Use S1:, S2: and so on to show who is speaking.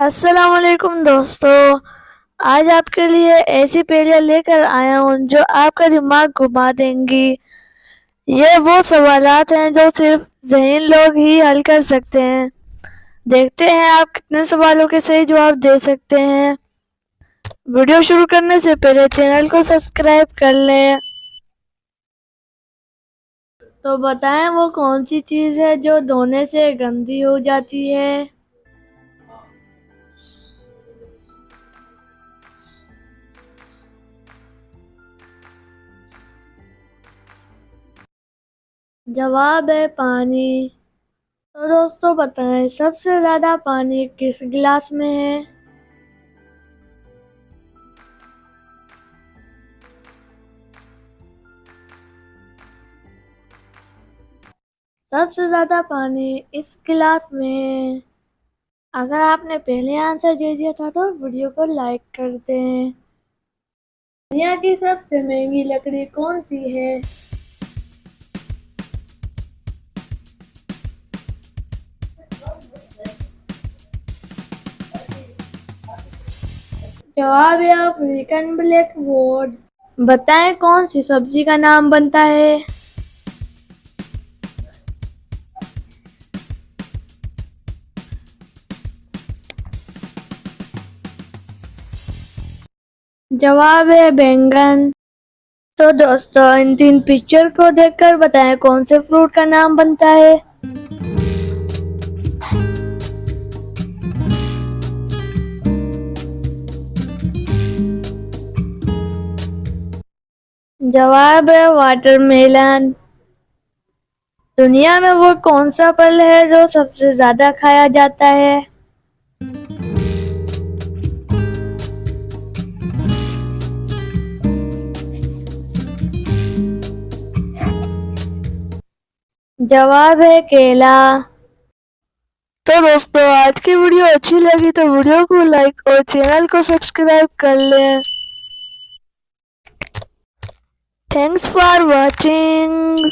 S1: अस्सलाम वालेकुम दोस्तों। आज आपके लिए ऐसी पहेलियाँ लेकर आया हूँ जो आपका दिमाग घुमा देंगी। ये वो सवालात हैं जो सिर्फ ज़हीन लोग ही हल कर सकते हैं। देखते हैं आप कितने सवालों के सही जवाब दे सकते हैं। वीडियो शुरू करने से पहले चैनल को सब्सक्राइब कर लें। तो बताएं वो कौन सी चीज़ है जो धोने से गंदी हो जाती है। जवाब है पानी। तो दोस्तों बताएं सबसे ज़्यादा पानी किस गिलास में है। सबसे ज़्यादा पानी इस गिलास में है। अगर आपने पहले आंसर दे दिया था तो वीडियो को लाइक कर दें। दुनिया की सबसे महंगी लकड़ी कौन सी है। जवाब है अफ्रीकन ब्लैक वुड। बताएं कौन सी सब्जी का नाम बनता है। जवाब है बैंगन। तो दोस्तों इन 3 पिक्चर को देखकर बताएं कौन से फ्रूट का नाम बनता है। जवाब है वाटरमेलन। दुनिया में वो कौन सा फल है जो सबसे ज्यादा खाया जाता है। जवाब है केला। तो दोस्तों आज की वीडियो अच्छी लगी तो वीडियो को लाइक और चैनल को सब्सक्राइब कर लें। Thanks for watching.